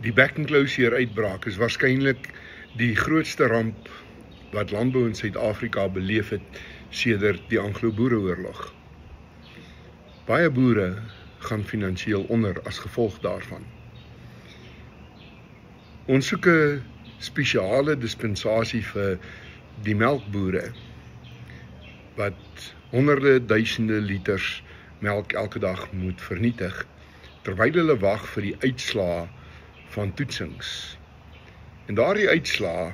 Die bekkenklouseer uitbraak is waarskynlik die grootste ramp wat landbou in Suid-Afrika beleef het sedert die Anglo-Boereoorlog. Baie boere gaan finansiëel onder as gevolg daarvan. Ons soek 'n spesiale dispensasie vir die melkboere wat honderde duisende liters melk elke dag moet vernietig, terwyl hulle wag vir die uitslae van toetsings. En daardie uitslae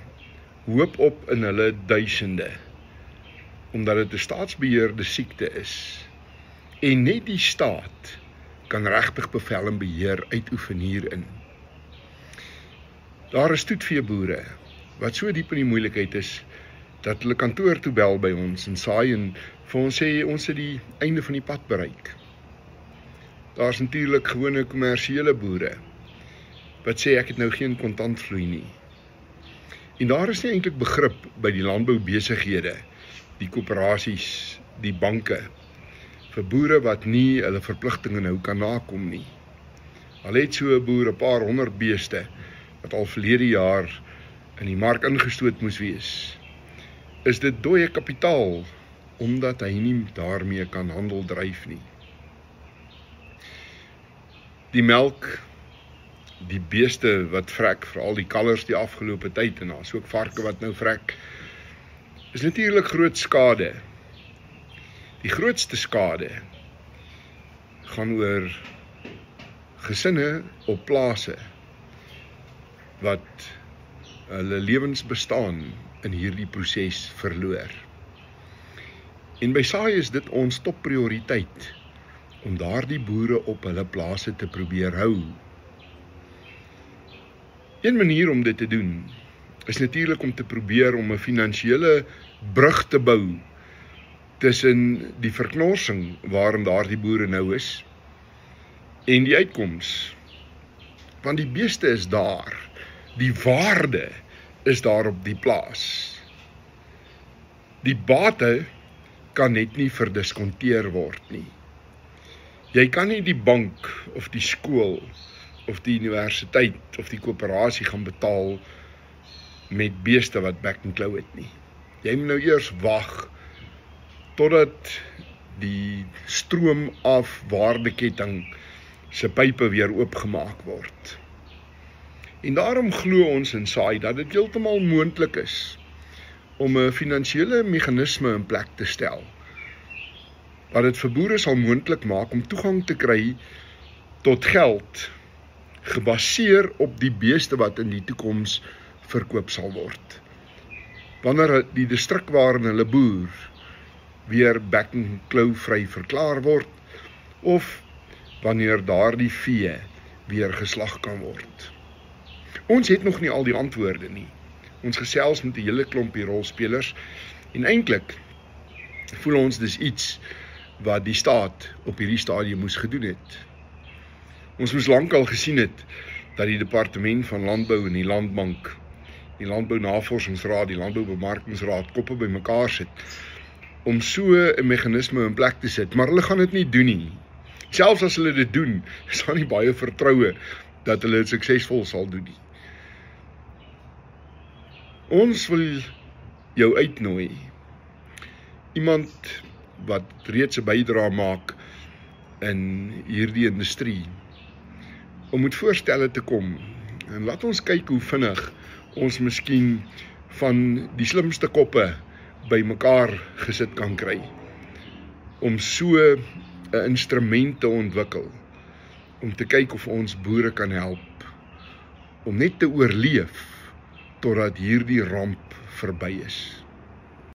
hoop op in hulle duisende, omdat dit 'n staatsbeheerde siekte is. En net die staat kan regtig bevel en beheer uitoefen hierin. Daar is toetveeboere wat so diep in die moeilikheid is, dat hulle kantoor toe bel by ons en saai en vir ons sê ons het die einde van die pad bereik. Daar is natuurlik gewone kommersiële boere wat sê ek het nou geen kontantvloei nie. En daar is nie eintlik begrip by die landboubesighede, die koöperasies, die banke, vir boere wat nie hulle verpligtinge nou kan nakom nie. Al het so 'n boer 'n paar honderd beeste wat al verlede jaar in die mark ingestoot moes wees, is dit dooie kapitaal, omdat hy nie daarmee kan handel dryf nie. Die melk, die beeste wat vrek, veral die kalvers die afgelope tyd, en daar's ook varke wat nou vrek, is natuurlik groot skade. Die grootste skade gaan oor gesinne op plase wat hulle lewens bestaan in hierdie proses verloor. En by saai is dit ons topprioriteit om daardie boere op hulle plase te probeer hou. Een manier om dit te doen is natuurlik om te probeer om 'n finansiële brug te bou tussen die verknorsing waarin daardie boere nou is en die uitkoms. Want die beeste is daar, die waarde is daar op die plaas. Die bate kan net nie verdiskonteer word nie. Jy kan nie die bank of die skool of die universiteit of die koöperasie gaan betaal met beeste wat bek en klou het nie. Jy moet nou eers wag totdat die stroom af waardeketting se pype weer oopgemaak word. En daarom glo ons in saai dat dit heeltemal moontlik is om 'n finansiële meganisme in plek te stel, wat dit vir boere sal moontlik maak om toegang te kry tot geld, gebaseer op die beeste wat in die toekoms verkoop sal word. Wanneer die distrik waarin hulle boer weer bek en klou vry verklaar word, of wanneer daardie vee weer geslag kan word. Ons het nog nie al die antwoorde nie. Ons gesels met 'n hele klompie rolspelers, en eintlik voel ons dis iets wat die staat op hierdie stadium moes gedoen het. Ons moes lankal gesien het dat die departement van landbou en die landbank, die landbounavorsingsraad, die landboubemarkingsraad koppe bymekaar sit om so 'n meganisme in plek te sit, maar hulle gaan dit nie doen nie. Selfs as hulle dit doen, is daar nie baie vertroue dat hulle dit suksesvol sal doen nie. Ons wil jou uitnooi, iemand wat reeds 'n bydrae maak in hierdie industrie, om met voorstelle te kom, en laat ons kyk hoe vinnig ons miskien van die slimste koppe by mekaar gesit kan kry, om so 'n instrument te ontwikkel, om te kyk of ons boere kan help, om net te oorleef, totdat hierdie ramp verby is.